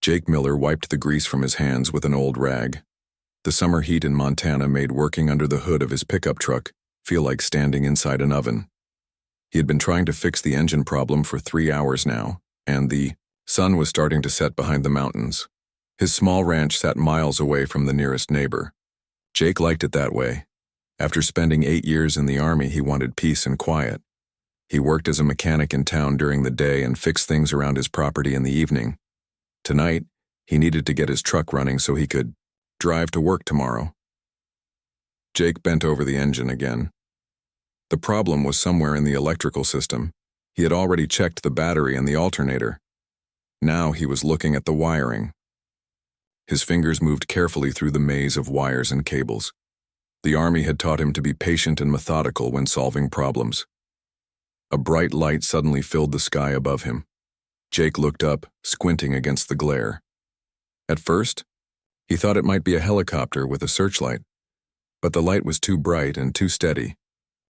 Jake Miller wiped the grease from his hands with an old rag. The summer heat in Montana made working under the hood of his pickup truck feel like standing inside an oven. He had been trying to fix the engine problem for 3 hours now, and the sun was starting to set behind the mountains. His small ranch sat miles away from the nearest neighbor. Jake liked it that way. After spending 8 years in the Army, he wanted peace and quiet. He worked as a mechanic in town during the day and fixed things around his property in the evening. Tonight, he needed to get his truck running so he could drive to work tomorrow. Jake bent over the engine again. The problem was somewhere in the electrical system. He had already checked the battery and the alternator. Now he was looking at the wiring. His fingers moved carefully through the maze of wires and cables. The Army had taught him to be patient and methodical when solving problems. A bright light suddenly filled the sky above him. Jake looked up, squinting against the glare. At first, he thought it might be a helicopter with a searchlight, but the light was too bright and too steady.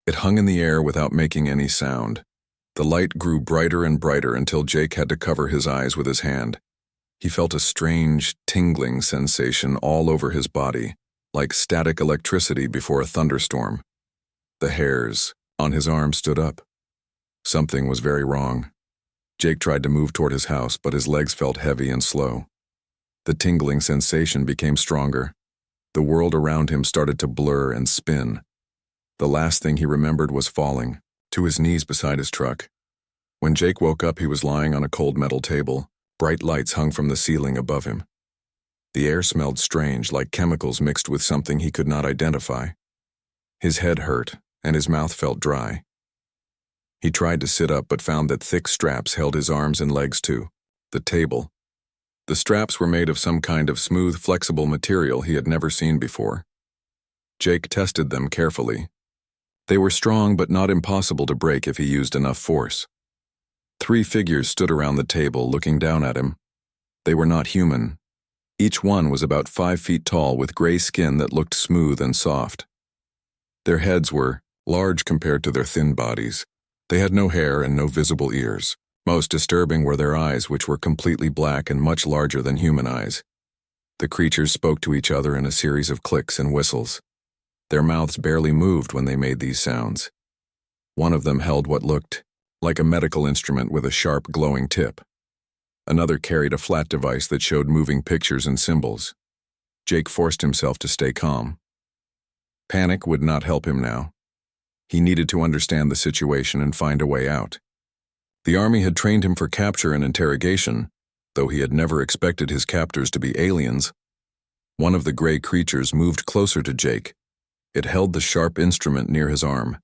It hung in the air without making any sound. The light grew brighter and brighter until Jake had to cover his eyes with his hand. He felt a strange, tingling sensation all over his body, like static electricity before a thunderstorm. The hairs on his arm stood up. Something was very wrong. Jake tried to move toward his house, but his legs felt heavy and slow. The tingling sensation became stronger. The world around him started to blur and spin. The last thing he remembered was falling, to his knees beside his truck. When Jake woke up, he was lying on a cold metal table. Bright lights hung from the ceiling above him. The air smelled strange, like chemicals mixed with something he could not identify. His head hurt, and his mouth felt dry. He tried to sit up but found that thick straps held his arms and legs to the table. The straps were made of some kind of smooth, flexible material he had never seen before. Jake tested them carefully. They were strong but not impossible to break if he used enough force. 3 figures stood around the table looking down at him. They were not human. Each one was about 5 feet tall with gray skin that looked smooth and soft. Their heads were large compared to their thin bodies. They had no hair and no visible ears. Most disturbing were their eyes, which were completely black and much larger than human eyes. The creatures spoke to each other in a series of clicks and whistles. Their mouths barely moved when they made these sounds. One of them held what looked like a medical instrument with a sharp, glowing tip. Another carried a flat device that showed moving pictures and symbols. Jake forced himself to stay calm. Panic would not help him now. He needed to understand the situation and find a way out. The Army had trained him for capture and interrogation, though he had never expected his captors to be aliens. One of the gray creatures moved closer to Jake. It held the sharp instrument near his arm.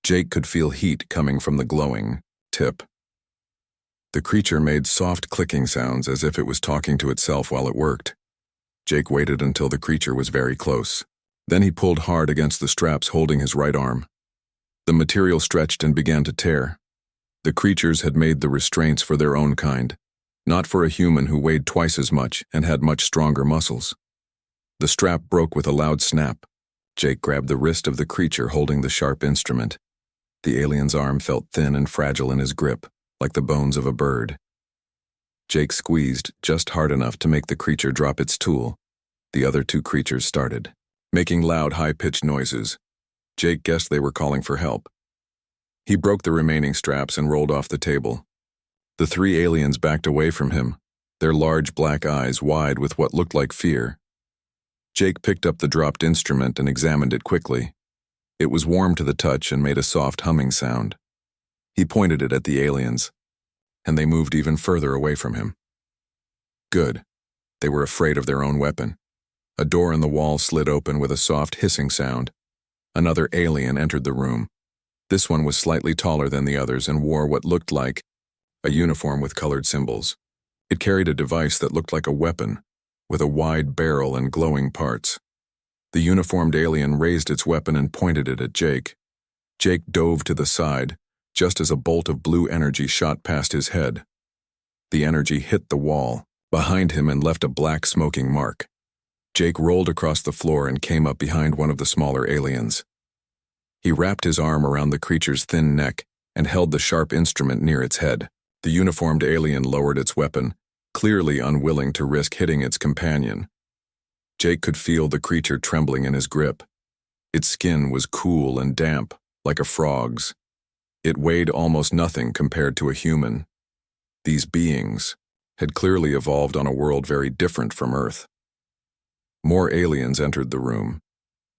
Jake could feel heat coming from the glowing tip. The creature made soft clicking sounds as if it was talking to itself while it worked. Jake waited until the creature was very close. Then he pulled hard against the straps holding his right arm. The material stretched and began to tear. The creatures had made the restraints for their own kind, not for a human who weighed twice as much and had much stronger muscles. The strap broke with a loud snap. Jake grabbed the wrist of the creature holding the sharp instrument. The alien's arm felt thin and fragile in his grip, like the bones of a bird. Jake squeezed just hard enough to make the creature drop its tool. The other 2 creatures started, making loud, high-pitched noises. Jake guessed they were calling for help. He broke the remaining straps and rolled off the table. The 3 aliens backed away from him, their large black eyes wide with what looked like fear. Jake picked up the dropped instrument and examined it quickly. It was warm to the touch and made a soft humming sound. He pointed it at the aliens, and they moved even further away from him. Good. They were afraid of their own weapon. A door in the wall slid open with a soft hissing sound. Another alien entered the room. This one was slightly taller than the others and wore what looked like a uniform with colored symbols. It carried a device that looked like a weapon, with a wide barrel and glowing parts. The uniformed alien raised its weapon and pointed it at Jake. Jake dove to the side, just as a bolt of blue energy shot past his head. The energy hit the wall behind him and left a black smoking mark. Jake rolled across the floor and came up behind one of the smaller aliens. He wrapped his arm around the creature's thin neck and held the sharp instrument near its head. The uniformed alien lowered its weapon, clearly unwilling to risk hitting its companion. Jake could feel the creature trembling in his grip. Its skin was cool and damp, like a frog's. It weighed almost nothing compared to a human. These beings had clearly evolved on a world very different from Earth. More aliens entered the room.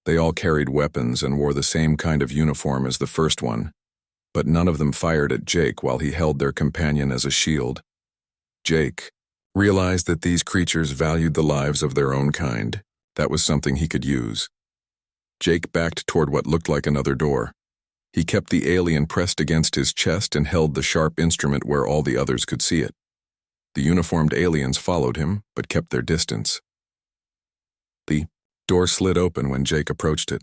They all carried weapons and wore the same kind of uniform as the first one, but none of them fired at Jake while he held their companion as a shield. Jake realized that these creatures valued the lives of their own kind. That was something he could use. Jake backed toward what looked like another door. He kept the alien pressed against his chest and held the sharp instrument where all the others could see it. The uniformed aliens followed him, but kept their distance. The door slid open when Jake approached it.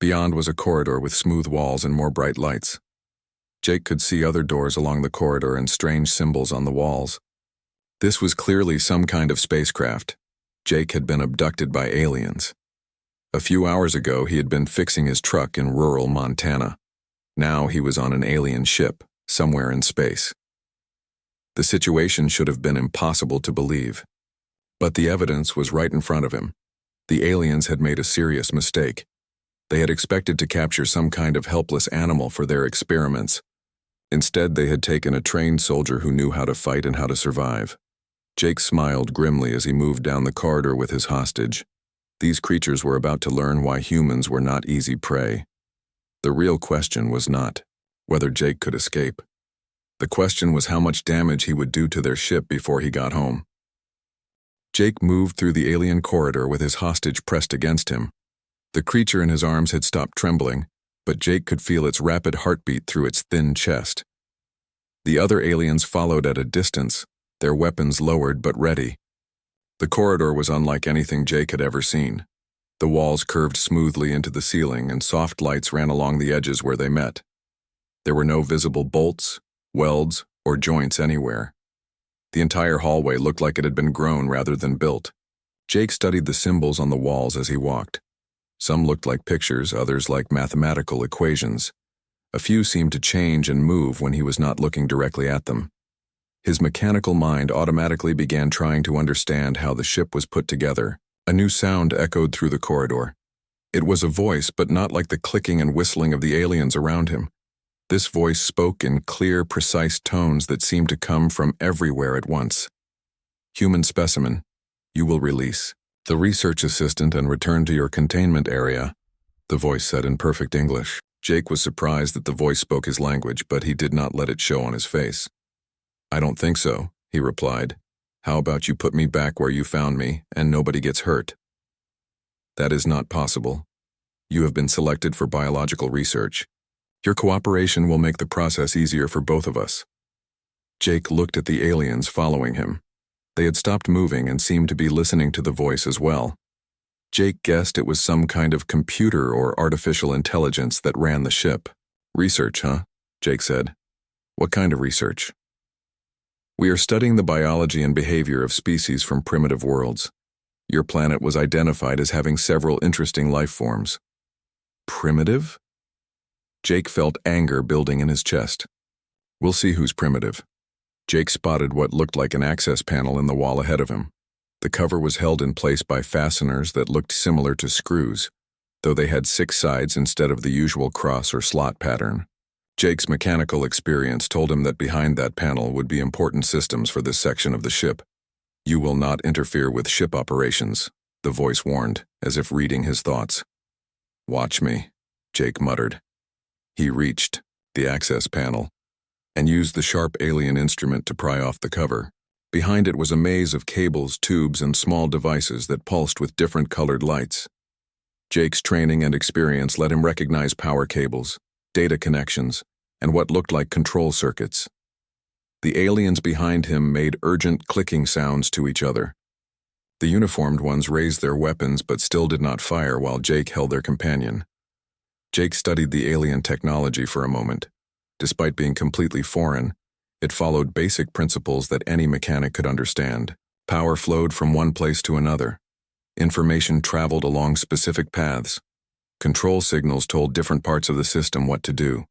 Beyond was a corridor with smooth walls and more bright lights. Jake could see other doors along the corridor and strange symbols on the walls. This was clearly some kind of spacecraft. Jake had been abducted by aliens. A few hours ago, he had been fixing his truck in rural Montana. Now he was on an alien ship, somewhere in space. The situation should have been impossible to believe. But the evidence was right in front of him. The aliens had made a serious mistake. They had expected to capture some kind of helpless animal for their experiments. Instead, they had taken a trained soldier who knew how to fight and how to survive. Jake smiled grimly as he moved down the corridor with his hostage. These creatures were about to learn why humans were not easy prey. The real question was not whether Jake could escape. The question was how much damage he would do to their ship before he got home. Jake moved through the alien corridor with his hostage pressed against him. The creature in his arms had stopped trembling, but Jake could feel its rapid heartbeat through its thin chest. The other aliens followed at a distance, their weapons lowered but ready. The corridor was unlike anything Jake had ever seen. The walls curved smoothly into the ceiling and soft lights ran along the edges where they met. There were no visible bolts, welds, or joints anywhere. The entire hallway looked like it had been grown rather than built. Jake studied the symbols on the walls as he walked. Some looked like pictures, others like mathematical equations. A few seemed to change and move when he was not looking directly at them. His mechanical mind automatically began trying to understand how the ship was put together. A new sound echoed through the corridor. It was a voice, but not like the clicking and whistling of the aliens around him. This voice spoke in clear, precise tones that seemed to come from everywhere at once. "Human specimen, you will release the research assistant and return to your containment area," the voice said in perfect English. Jake was surprised that the voice spoke his language, but he did not let it show on his face. "I don't think so," he replied. "How about you put me back where you found me, and nobody gets hurt?" "That is not possible. You have been selected for biological research. Your cooperation will make the process easier for both of us." Jake looked at the aliens following him. They had stopped moving and seemed to be listening to the voice as well. Jake guessed it was some kind of computer or artificial intelligence that ran the ship. "Research, huh?" Jake said. "What kind of research?" "We are studying the biology and behavior of species from primitive worlds. Your planet was identified as having several interesting life forms." "Primitive?" Jake felt anger building in his chest. "We'll see who's primitive." Jake spotted what looked like an access panel in the wall ahead of him. The cover was held in place by fasteners that looked similar to screws, though they had 6 sides instead of the usual cross or slot pattern. Jake's mechanical experience told him that behind that panel would be important systems for this section of the ship. "You will not interfere with ship operations," the voice warned, as if reading his thoughts. "Watch me," Jake muttered. He reached the access panel and used the sharp alien instrument to pry off the cover. Behind it was a maze of cables, tubes, and small devices that pulsed with different colored lights. Jake's training and experience let him recognize power cables, data connections, and what looked like control circuits. The aliens behind him made urgent clicking sounds to each other. The uniformed ones raised their weapons but still did not fire while Jake held their companion. Jake studied the alien technology for a moment. Despite being completely foreign, it followed basic principles that any mechanic could understand. Power flowed from one place to another. Information traveled along specific paths. Control signals told different parts of the system what to do.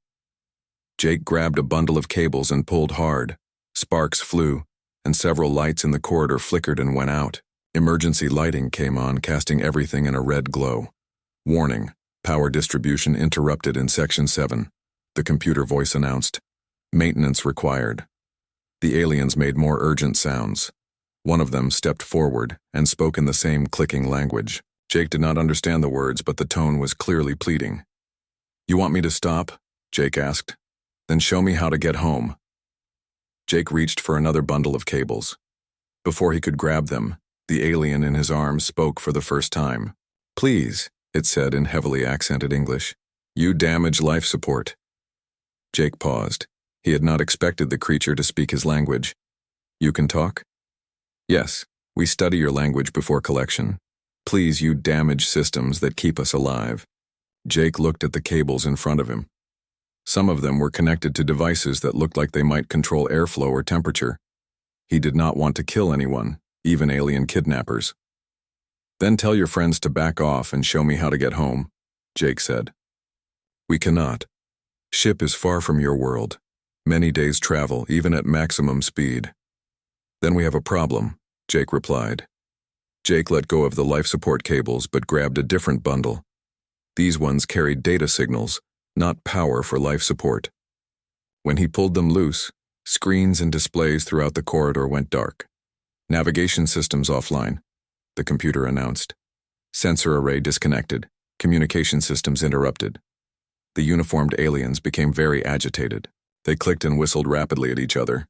Jake grabbed a bundle of cables and pulled hard. Sparks flew. and several lights in the corridor flickered and went out. Emergency lighting came on, casting everything in a red glow. Warning, power distribution interrupted in Section 7. The computer voice announced. Maintenance required. The aliens made more urgent sounds. One of them stepped forward and spoke in the same clicking language. Jake did not understand the words, but the tone was clearly pleading. You want me to stop? Jake asked. Then show me how to get home. Jake reached for another bundle of cables. Before he could grab them, the alien in his arms spoke for the first time. Please, it said in heavily accented English. You damage life support. Jake paused. He had not expected the creature to speak his language. You can talk? Yes, we study your language before collection. Please, you damage systems that keep us alive. Jake looked at the cables in front of him. Some of them were connected to devices that looked like they might control airflow or temperature. He did not want to kill anyone, even alien kidnappers. Then tell your friends to back off and show me how to get home, Jake said. We cannot. Ship is far from your world. Many days' travel, even at maximum speed. Then we have a problem, Jake replied. Jake let go of the life support cables but grabbed a different bundle. These ones carried data signals, not power for life support. When he pulled them loose, screens and displays throughout the corridor went dark. Navigation systems offline, the computer announced. Sensor array disconnected, communication systems interrupted. The uniformed aliens became very agitated. They clicked and whistled rapidly at each other.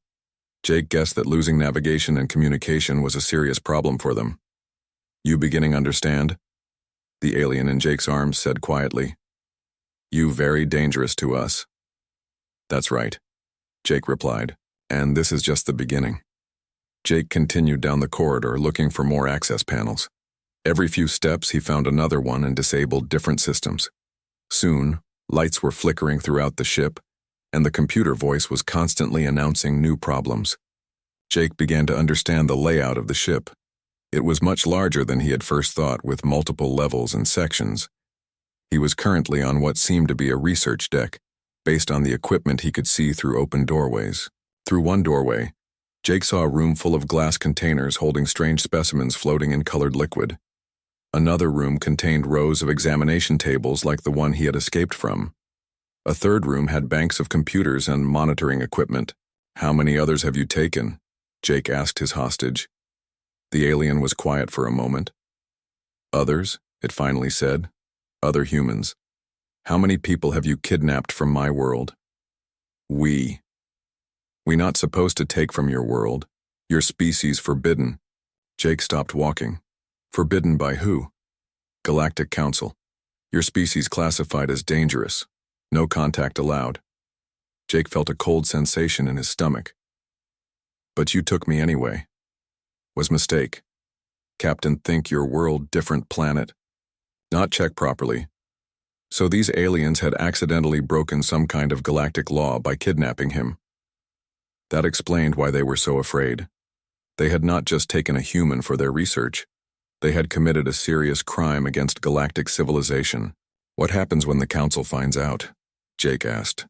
Jake guessed that losing navigation and communication was a serious problem for them. You beginning understand? The alien in Jake's arms said quietly. You very dangerous to us. That's right, Jake replied, and this is just the beginning. Jake continued down the corridor looking for more access panels. Every few steps he found another one and disabled different systems. Soon, lights were flickering throughout the ship, and the computer voice was constantly announcing new problems. Jake began to understand the layout of the ship. It was much larger than he had first thought, with multiple levels and sections. He was currently on what seemed to be a research deck, based on the equipment he could see through open doorways. Through one doorway, Jake saw a room full of glass containers holding strange specimens floating in colored liquid. Another room contained rows of examination tables like the one he had escaped from. A third room had banks of computers and monitoring equipment. How many others have you taken? Jake asked his hostage. The alien was quiet for a moment. Others, it finally said. Other humans. How many people have you kidnapped from my world? We not supposed to take from your world. Your species forbidden. Jake stopped walking. Forbidden by who? Galactic Council. Your species classified as dangerous. No contact allowed. Jake felt a cold sensation in his stomach. But you took me anyway. Was mistake. Captain think your world different planet. Not check properly. So these aliens had accidentally broken some kind of galactic law by kidnapping him. That explained why they were so afraid. They had not just taken a human for their research. They had committed a serious crime against galactic civilization. What happens when the council finds out? Jake asked.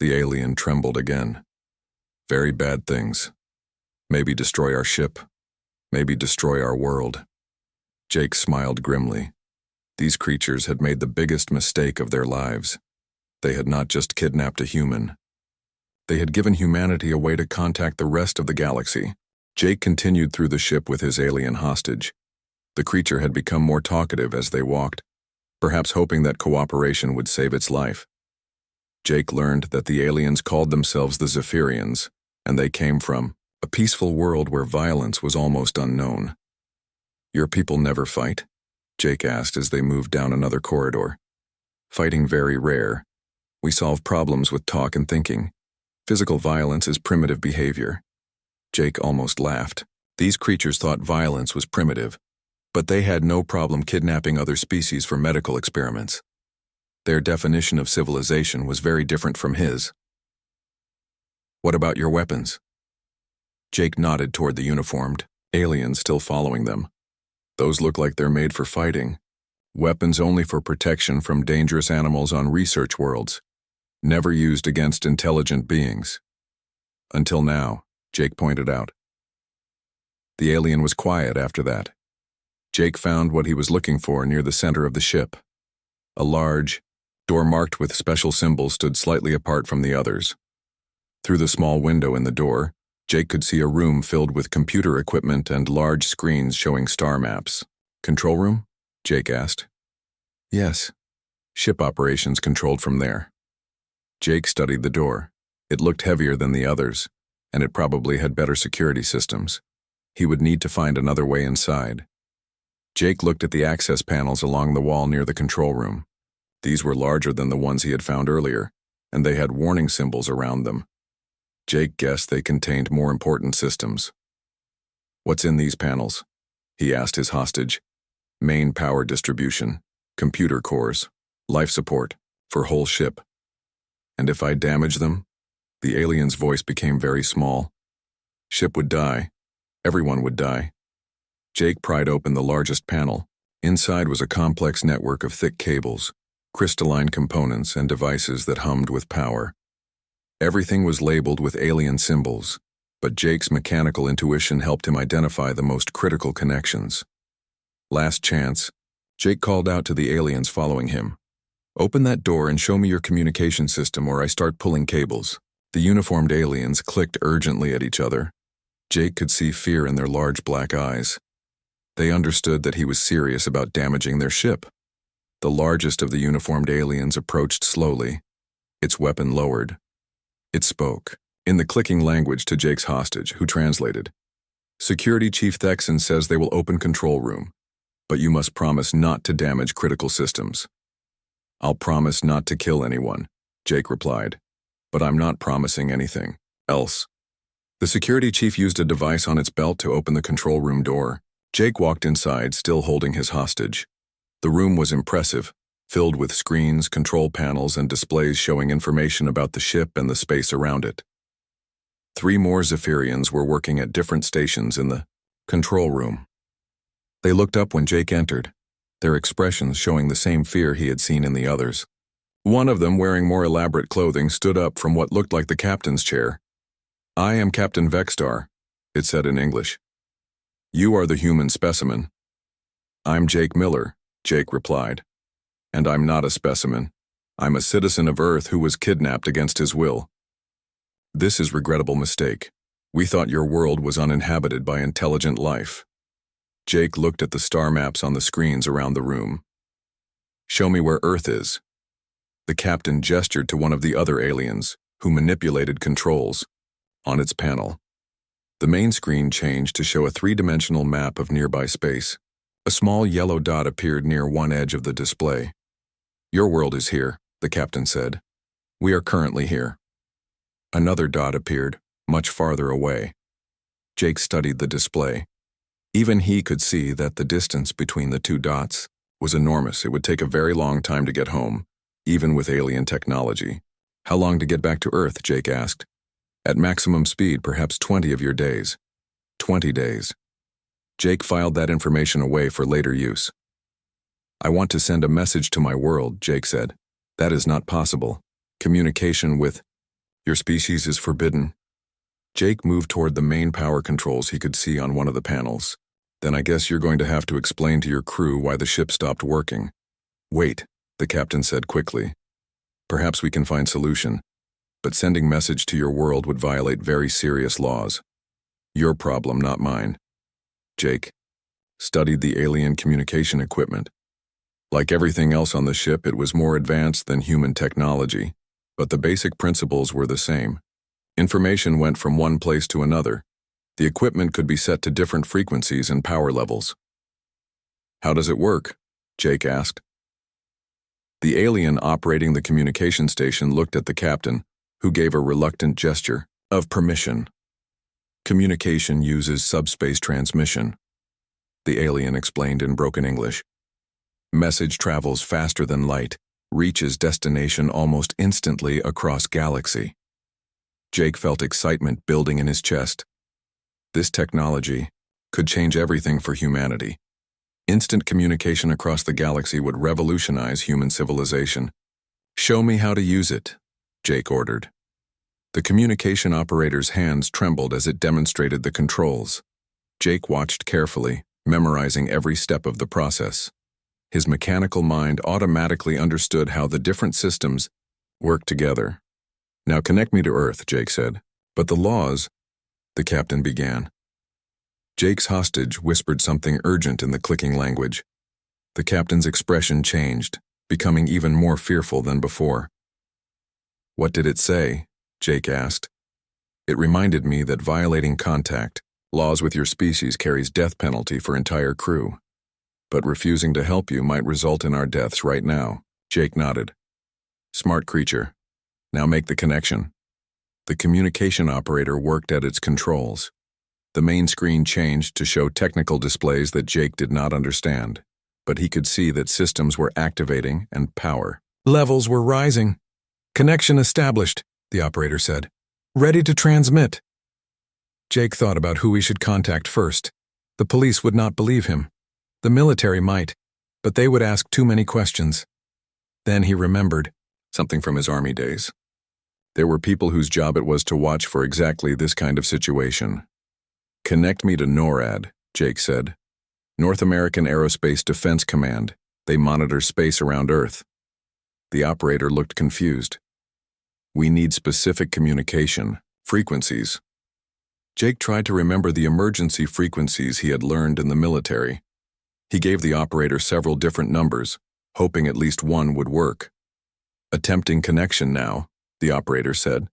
The alien trembled again. Very bad things. Maybe destroy our ship. Maybe destroy our world. Jake smiled grimly. These creatures had made the biggest mistake of their lives. They had not just kidnapped a human. They had given humanity a way to contact the rest of the galaxy. Jake continued through the ship with his alien hostage. The creature had become more talkative as they walked, perhaps hoping that cooperation would save its life. Jake learned that the aliens called themselves the Zephyrians, and they came from a peaceful world where violence was almost unknown. Your people never fight? Jake asked as they moved down another corridor. Fighting very rare. We solve problems with talk and thinking. Physical violence is primitive behavior. Jake almost laughed. These creatures thought violence was primitive, but they had no problem kidnapping other species for medical experiments. Their definition of civilization was very different from his. What about your weapons? Jake nodded toward the uniformed aliens still following them. Those look like they're made for fighting. Weapons only for protection from dangerous animals on research worlds. Never used against intelligent beings. Until now, Jake pointed out. The alien was quiet after that. Jake found what he was looking for near the center of the ship. A large door marked with special symbols stood slightly apart from the others. Through the small window in the door, Jake could see a room filled with computer equipment and large screens showing star maps. Control room? Jake asked. Yes. Ship operations controlled from there. Jake studied the door. It looked heavier than the others, and it probably had better security systems. He would need to find another way inside. Jake looked at the access panels along the wall near the control room. These were larger than the ones he had found earlier, and they had warning symbols around them. Jake guessed they contained more important systems. What's in these panels? He asked his hostage. Main power distribution, computer cores, life support, for whole ship. And if I damage them? The alien's voice became very small. Ship would die. Everyone would die. Jake pried open the largest panel. Inside was a complex network of thick cables, crystalline components, and devices that hummed with power. Everything was labeled with alien symbols, but Jake's mechanical intuition helped him identify the most critical connections. Last chance, Jake called out to the aliens following him. Open that door and show me your communication system or I start pulling cables. The uniformed aliens clicked urgently at each other. Jake could see fear in their large black eyes. They understood that he was serious about damaging their ship. The largest of the uniformed aliens approached slowly, its weapon lowered. It spoke, in the clicking language to Jake's hostage, who translated. Security Chief Thexan says they will open control room, but you must promise not to damage critical systems. I'll promise not to kill anyone, Jake replied, but I'm not promising anything else. The security chief used a device on its belt to open the control room door. Jake walked inside, still holding his hostage. The room was impressive, filled with screens, control panels, and displays showing information about the ship and the space around it. 3 more Zephyrians were working at different stations in the control room. They looked up when Jake entered, their expressions showing the same fear he had seen in the others. One of them, wearing more elaborate clothing, stood up from what looked like the captain's chair. I am Captain Vexstar, it said in English. You are the human specimen. I'm Jake Miller, Jake replied. And I'm not a specimen. I'm a citizen of Earth who was kidnapped against his will. This is a regrettable mistake. We thought your world was uninhabited by intelligent life. Jake looked at the star maps on the screens around the room. Show me where Earth is. The captain gestured to one of the other aliens, who manipulated controls, on its panel. The main screen changed to show a 3-dimensional map of nearby space. A small yellow dot appeared near one edge of the display. Your world is here, the captain said. We are currently here. Another dot appeared, much farther away. Jake studied the display. Even he could see that the distance between the 2 dots was enormous. It would take a very long time to get home, even with alien technology. How long to get back to Earth, Jake asked. At maximum speed, perhaps 20 of your days. 20 days. Jake filed that information away for later use. I want to send a message to my world, Jake said. That is not possible. Communication with your species is forbidden. Jake moved toward the main power controls he could see on one of the panels. Then I guess you're going to have to explain to your crew why the ship stopped working. Wait, the captain said quickly. Perhaps we can find solution, but sending message to your world would violate very serious laws. Your problem, not mine. Jake studied the alien communication equipment. Like everything else on the ship, it was more advanced than human technology, but the basic principles were the same. Information went from one place to another. The equipment could be set to different frequencies and power levels. How does it work? Jake asked. The alien operating the communication station looked at the captain, who gave a reluctant gesture of permission. Communication uses subspace transmission, the alien explained in broken English. Message travels faster than light, reaches destination almost instantly across galaxy. Jake felt excitement building in his chest. This technology could change everything for humanity. Instant communication across the galaxy would revolutionize human civilization. Show me how to use it, Jake ordered. The communication operator's hands trembled as it demonstrated the controls. Jake watched carefully, memorizing every step of the process. His mechanical mind automatically understood how the different systems work together. "Now connect me to Earth," Jake said. "But the laws," the captain began. Jake's hostage whispered something urgent in the clicking language. The captain's expression changed, becoming even more fearful than before. "What did it say?" Jake asked. "It reminded me that violating contact, laws with your species, carries death penalty for entire crew. But refusing to help you might result in our deaths right now." Jake nodded. "Smart creature. Now make the connection." The communication operator worked at its controls. The main screen changed to show technical displays that Jake did not understand, but he could see that systems were activating and power levels were rising. "Connection established," the operator said. "Ready to transmit." Jake thought about who he should contact first. The police would not believe him. The military might, but they would ask too many questions. Then he remembered something from his army days. There were people whose job it was to watch for exactly this kind of situation. "Connect me to NORAD," Jake said. "North American Aerospace Defense Command. They monitor space around Earth." The operator looked confused. "We need specific communication, frequencies." Jake tried to remember the emergency frequencies he had learned in the military. He gave the operator several different numbers, hoping at least one would work. "Attempting connection now," the operator said.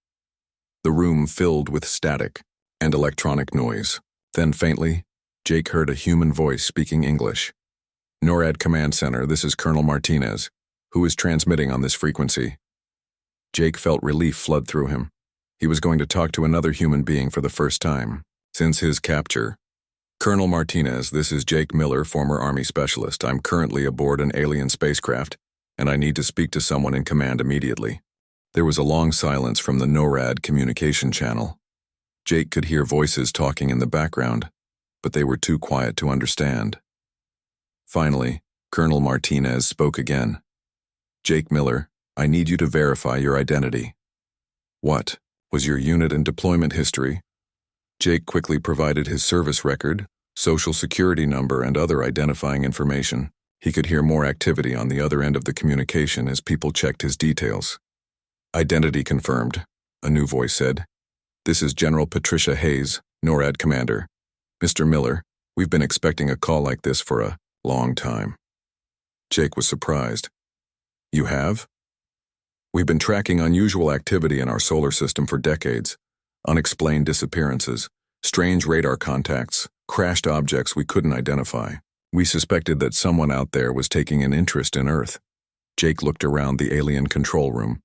The room filled with static and electronic noise. Then faintly, Jake heard a human voice speaking English. "NORAD Command Center, this is Colonel Martinez. Who is transmitting on this frequency?" Jake felt relief flood through him. He was going to talk to another human being for the first time since his capture. "Colonel Martinez, this is Jake Miller, former Army specialist. I'm currently aboard an alien spacecraft, and I need to speak to someone in command immediately." There was a long silence from the NORAD communication channel. Jake could hear voices talking in the background, but they were too quiet to understand. Finally, Colonel Martinez spoke again. "Jake Miller, I need you to verify your identity." "What? Was your unit and deployment history?" Jake quickly provided his service record, social security number, and other identifying information. He could hear more activity on the other end of the communication as people checked his details. "Identity confirmed," a new voice said. "This is General Patricia Hayes, NORAD commander. Mr. Miller, we've been expecting a call like this for a long time." Jake was surprised. "You have?" "We've been tracking unusual activity in our solar system for decades. Unexplained disappearances, strange radar contacts, crashed objects we couldn't identify. We suspected that someone out there was taking an interest in Earth." Jake looked around the alien control room.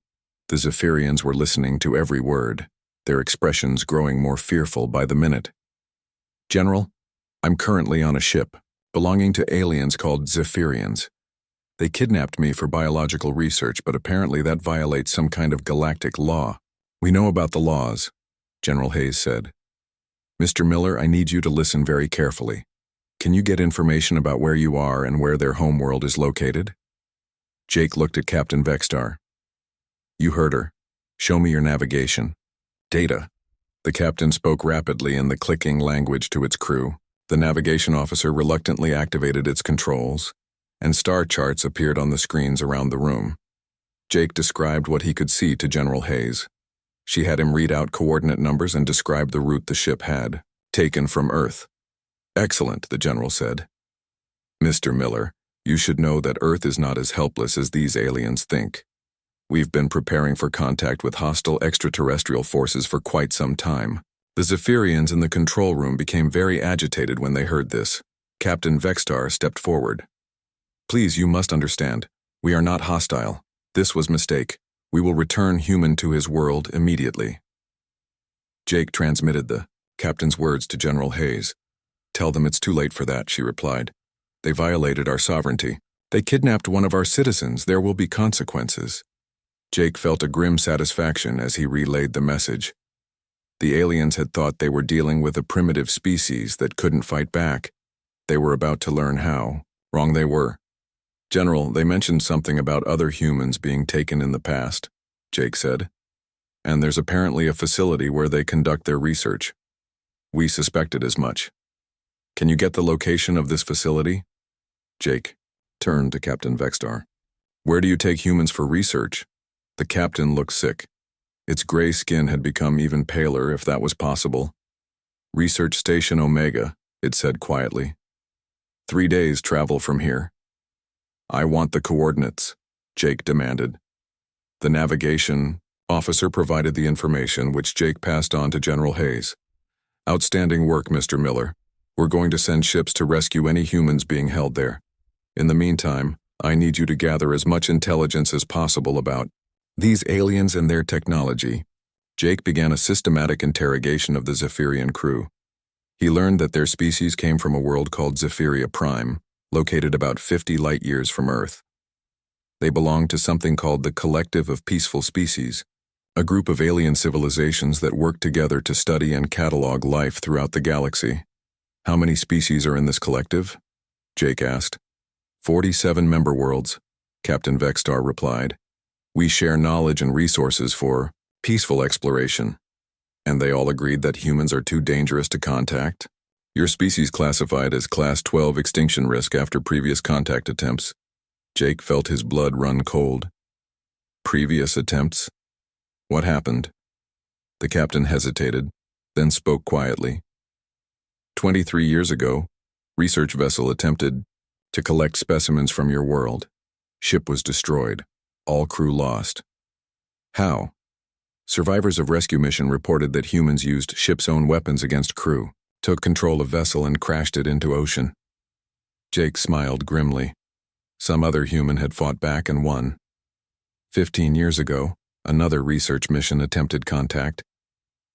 The Zephyrians were listening to every word, their expressions growing more fearful by the minute. "General, I'm currently on a ship belonging to aliens called Zephyrians. They kidnapped me for biological research, but apparently that violates some kind of galactic law." "We know about the laws," General Hayes said. "Mr. Miller, I need you to listen very carefully. Can you get information about where you are and where their homeworld is located?" Jake looked at Captain Vextar. "You heard her. Show me your navigation." "Data." The captain spoke rapidly in the clicking language to its crew. The navigation officer reluctantly activated its controls, and star charts appeared on the screens around the room. Jake described what he could see to General Hayes. She had him read out coordinate numbers and describe the route the ship had taken from Earth. "Excellent," the general said. "Mr. Miller, you should know that Earth is not as helpless as these aliens think. We've been preparing for contact with hostile extraterrestrial forces for quite some time." The Zephyrians in the control room became very agitated when they heard this. Captain Vextar stepped forward. "Please, you must understand. We are not hostile. This was mistake. We will return human to his world immediately." Jake transmitted the captain's words to General Hayes. "Tell them it's too late for that," she replied. "They violated our sovereignty. They kidnapped one of our citizens. There will be consequences." Jake felt a grim satisfaction as he relayed the message. The aliens had thought they were dealing with a primitive species that couldn't fight back. They were about to learn how. Wrong they were. "General, they mentioned something about other humans being taken in the past," Jake said. "And there's apparently a facility where they conduct their research. We suspected as much." Can you get the location of this facility? Jake turned to Captain Vextar. Where do you take humans for research? The captain looked sick. Its gray skin had become even paler, if that was possible. Research Station Omega, it said quietly. 3 days travel from here. I want the coordinates, Jake demanded. The navigation officer provided the information, which Jake passed on to General Hayes. Outstanding work, Mr. Miller. We're going to send ships to rescue any humans being held there. In the meantime, I need you to gather as much intelligence as possible about these aliens and their technology. Jake began a systematic interrogation of the Zephyrian crew. He learned that their species came from a world called Zephyria Prime, located about 50 light-years from Earth. They belonged to something called the Collective of Peaceful Species, a group of alien civilizations that work together to study and catalog life throughout the galaxy. How many species are in this collective? Jake asked. 47 member worlds, Captain Vextar replied. We share knowledge and resources for peaceful exploration. And they all agreed that humans are too dangerous to contact? Your species classified as Class 12 extinction risk after previous contact attempts. Jake felt his blood run cold. Previous attempts? What happened? The captain hesitated, then spoke quietly. 23 years ago, research vessel attempted to collect specimens from your world. Ship was destroyed. All crew lost. How? Survivors of rescue mission reported that humans used ship's own weapons against crew, took control of vessel and crashed it into ocean. Jake smiled grimly. Some other human had fought back and won. 15 years ago, another research mission attempted contact.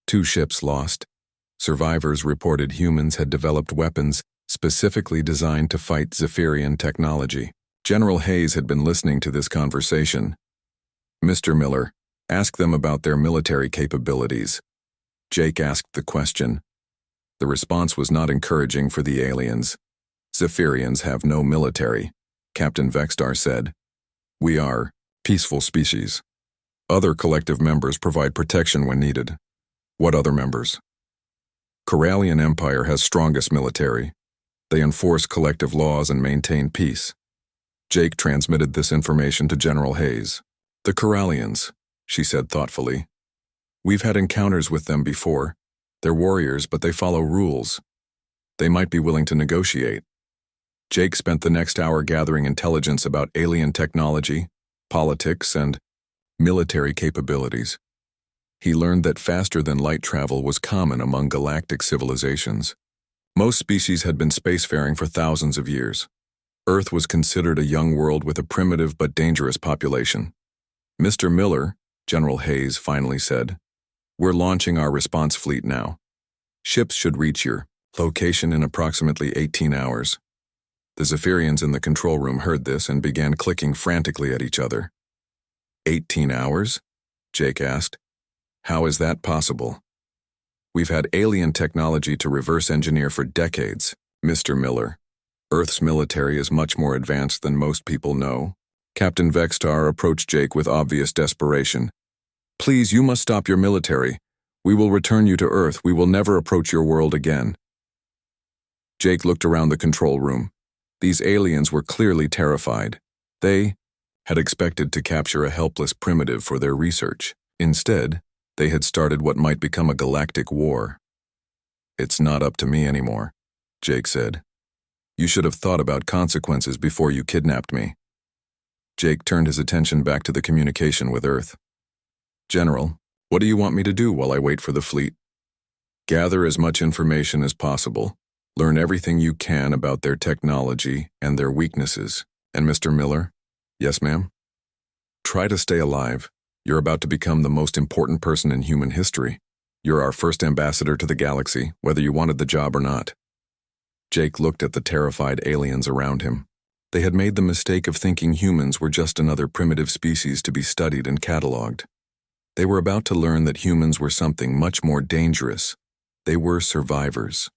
2 ships lost. Survivors reported humans had developed weapons specifically designed to fight Zephyrian technology. General Hayes had been listening to this conversation. Mr. Miller, ask them about their military capabilities. Jake asked the question. The response was not encouraging for the aliens. Zephyrians have no military, Captain Vextar said. We are peaceful species. Other collective members provide protection when needed. What other members? Corallian Empire has strongest military. They enforce collective laws and maintain peace. Jake transmitted this information to General Hayes. The Corallians, she said thoughtfully. We've had encounters with them before. They're warriors, but they follow rules. They might be willing to negotiate. Jake spent the next hour gathering intelligence about alien technology, politics, and military capabilities. He learned that faster-than-light travel was common among galactic civilizations. Most species had been spacefaring for thousands of years. Earth was considered a young world with a primitive but dangerous population. Mr. Miller, General Hayes finally said, we're launching our response fleet now. Ships should reach your location in approximately 18 hours. The Zephyrians in the control room heard this and began clicking frantically at each other. 18 hours? Jake asked. How is that possible? We've had alien technology to reverse engineer for decades, Mr. Miller. Earth's military is much more advanced than most people know. Captain Vextar approached Jake with obvious desperation. Please, you must stop your military. We will return you to Earth. We will never approach your world again. Jake looked around the control room. These aliens were clearly terrified. They had expected to capture a helpless primitive for their research. Instead, they had started what might become a galactic war. It's not up to me anymore, Jake said. You should have thought about consequences before you kidnapped me. Jake turned his attention back to the communication with Earth. General, what do you want me to do while I wait for the fleet? Gather as much information as possible. Learn everything you can about their technology and their weaknesses. And Mr. Miller? Yes, ma'am? Try to stay alive. You're about to become the most important person in human history. You're our first ambassador to the galaxy, whether you wanted the job or not. Jake looked at the terrified aliens around him. They had made the mistake of thinking humans were just another primitive species to be studied and catalogued. They were about to learn that humans were something much more dangerous. They were survivors,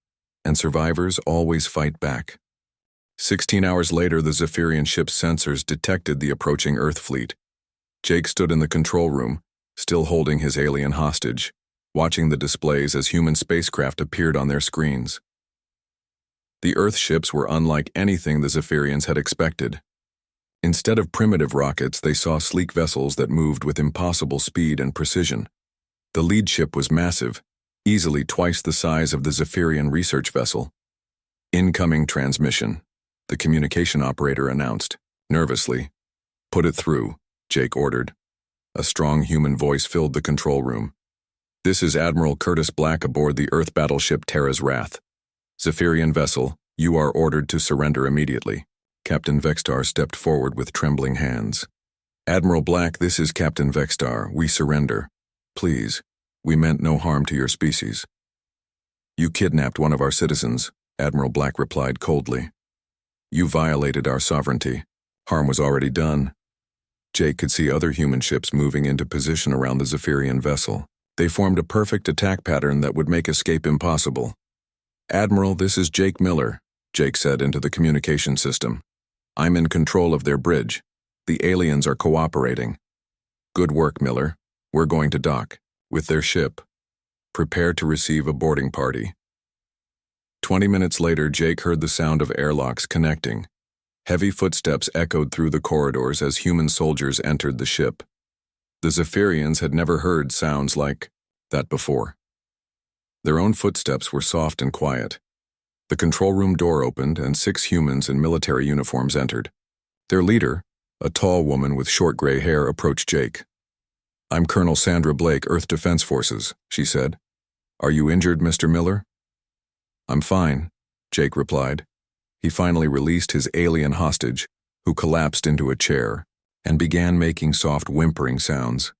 and survivors always fight back. 16 hours later, the Zephyrian ship's sensors detected the approaching Earth fleet. Jake stood in the control room, still holding his alien hostage, watching the displays as human spacecraft appeared on their screens. The Earth ships were unlike anything the Zephyrians had expected. Instead of primitive rockets, they saw sleek vessels that moved with impossible speed and precision. The lead ship was massive, easily twice the size of the Zephyrian research vessel. Incoming transmission, the communication operator announced, nervously. Put it through, Jake ordered. A strong human voice filled the control room. This is Admiral Curtis Black aboard the Earth battleship Terra's Wrath. Zephyrian vessel, you are ordered to surrender immediately. Captain Vextar stepped forward with trembling hands. Admiral Black, this is Captain Vextar. We surrender. Please, we meant no harm to your species. You kidnapped one of our citizens, Admiral Black replied coldly. You violated our sovereignty. Harm was already done. Jake could see other human ships moving into position around the Zephyrian vessel. They formed a perfect attack pattern that would make escape impossible. Admiral, this is Jake Miller, Jake said into the communication system. I'm in control of their bridge. The aliens are cooperating. Good work, Miller. We're going to dock with their ship. Prepare to receive a boarding party. 20 minutes later, Jake heard the sound of airlocks connecting. Heavy footsteps echoed through the corridors as human soldiers entered the ship. The Zephyrians had never heard sounds like that before. Their own footsteps were soft and quiet. The control room door opened and 6 humans in military uniforms entered. Their leader, a tall woman with short gray hair, approached Jake. I'm Colonel Sandra Blake, Earth Defense Forces, she said. Are you injured, Mr. Miller? I'm fine, Jake replied. He finally released his alien hostage, who collapsed into a chair and began making soft whimpering sounds.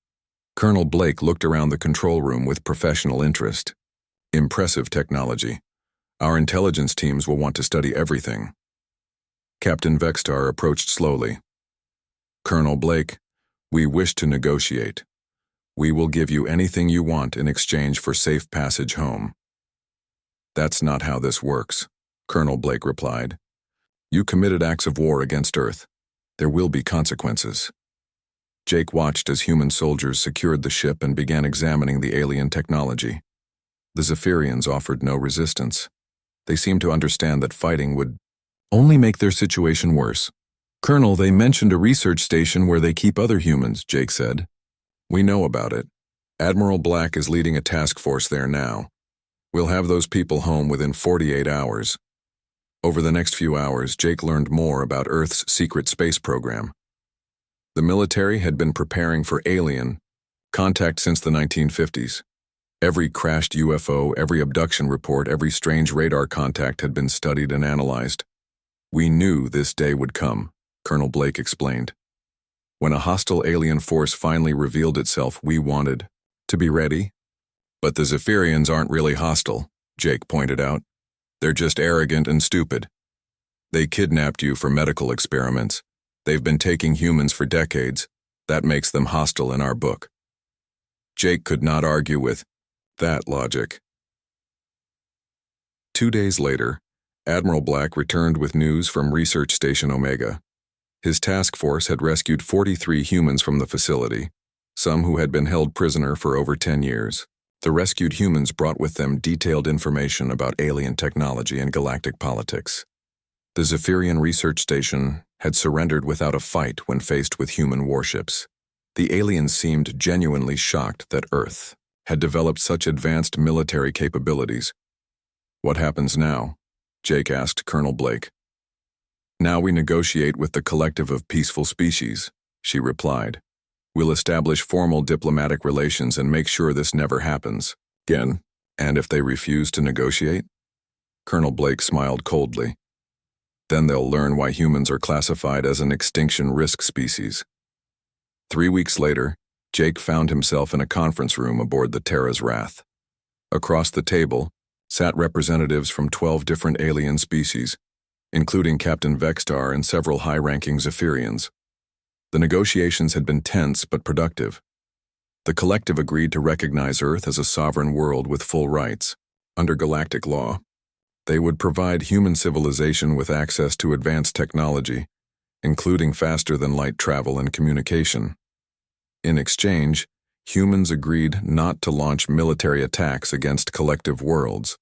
Colonel Blake looked around the control room with professional interest. Impressive technology. Our intelligence teams will want to study everything. Captain Vextar approached slowly. Colonel Blake, we wish to negotiate. We will give you anything you want in exchange for safe passage home. That's not how this works, Colonel Blake replied. You committed acts of war against Earth. There will be consequences. Jake watched as human soldiers secured the ship and began examining the alien technology. The Zephyrians offered no resistance. They seemed to understand that fighting would only make their situation worse. Colonel, they mentioned a research station where they keep other humans, Jake said. We know about it. Admiral Black is leading a task force there now. We'll have those people home within 48 hours. Over the next few hours, Jake learned more about Earth's secret space program. The military had been preparing for alien contact since the 1950s. Every crashed UFO, every abduction report, every strange radar contact had been studied and analyzed. We knew this day would come, Colonel Blake explained. When a hostile alien force finally revealed itself, we wanted to be ready. But the Zephyrians aren't really hostile, Jake pointed out. They're just arrogant and stupid. They kidnapped you for medical experiments. They've been taking humans for decades. That makes them hostile in our book. Jake could not argue with that logic. 2 days later, Admiral Black returned with news from Research Station Omega. His task force had rescued 43 humans from the facility, some who had been held prisoner for over 10 years. The rescued humans brought with them detailed information about alien technology and galactic politics. The Zephyrian Research Station had surrendered without a fight when faced with human warships. The aliens seemed genuinely shocked that Earth had developed such advanced military capabilities. What happens now? Jake asked Colonel Blake. Now we negotiate with the collective of peaceful species, she replied. We'll establish formal diplomatic relations and make sure this never happens again. And if they refuse to negotiate? Colonel Blake smiled coldly. Then they'll learn why humans are classified as an extinction risk species. 3 weeks later, Jake found himself in a conference room aboard the Terra's Wrath. Across the table sat representatives from 12 different alien species, including Captain Vextar and several high-ranking Zephyrians. The negotiations had been tense but productive. The collective agreed to recognize Earth as a sovereign world with full rights. Under galactic law, they would provide human civilization with access to advanced technology, including faster-than-light travel and communication. In exchange, humans agreed not to launch military attacks against collective worlds.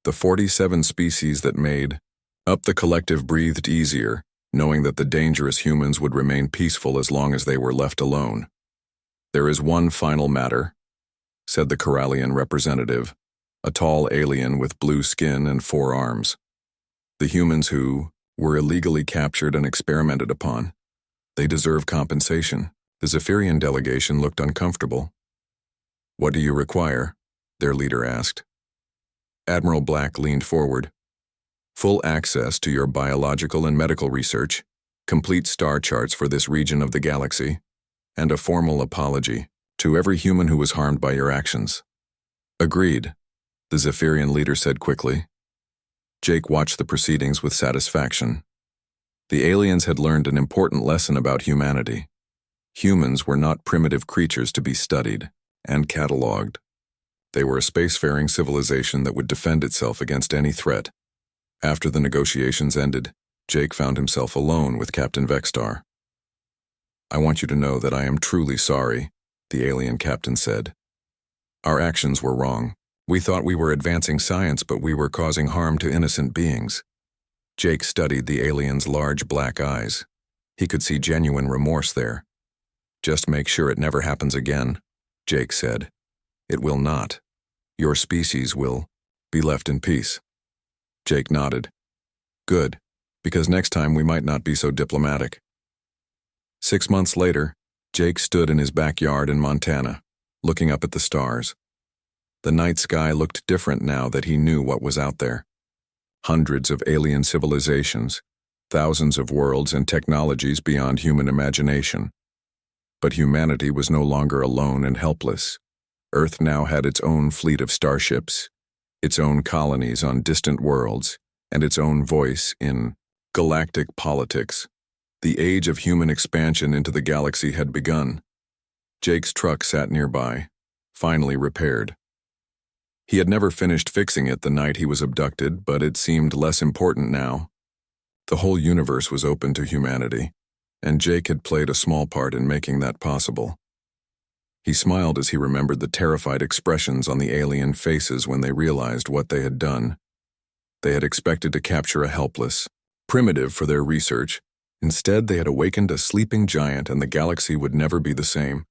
The 47 species that made up the collective breathed easier, knowing that the dangerous humans would remain peaceful as long as they were left alone. "There is one final matter," said the Corallian representative, a tall alien with blue skin and 4 arms. "The humans who were illegally captured and experimented upon. They deserve compensation." The Zephyrian delegation looked uncomfortable. "What do you require?" their leader asked. Admiral Black leaned forward. "Full access to your biological and medical research, complete star charts for this region of the galaxy, and a formal apology to every human who was harmed by your actions." "Agreed," the Zephyrian leader said quickly. Jake watched the proceedings with satisfaction. The aliens had learned an important lesson about humanity. Humans were not primitive creatures to be studied and catalogued. They were a spacefaring civilization that would defend itself against any threat. After the negotiations ended, Jake found himself alone with Captain Vexstar. "I want you to know that I am truly sorry," the alien captain said. "Our actions were wrong. We thought we were advancing science, but we were causing harm to innocent beings." Jake studied the alien's large black eyes. He could see genuine remorse there. "Just make sure it never happens again," Jake said. "It will not. Your species will be left in peace." Jake nodded. "Good, because next time we might not be so diplomatic." 6 months later, Jake stood in his backyard in Montana, looking up at the stars. The night sky looked different now that he knew what was out there. Hundreds of alien civilizations, thousands of worlds and technologies beyond human imagination. But humanity was no longer alone and helpless. Earth now had its own fleet of starships, its own colonies on distant worlds, and its own voice in galactic politics. The age of human expansion into the galaxy had begun. Jake's truck sat nearby, finally repaired. He had never finished fixing it the night he was abducted, but it seemed less important now. The whole universe was open to humanity, and Jake had played a small part in making that possible. He smiled as he remembered the terrified expressions on the alien faces when they realized what they had done. They had expected to capture a helpless, primitive for their research. Instead, they had awakened a sleeping giant, and the galaxy would never be the same.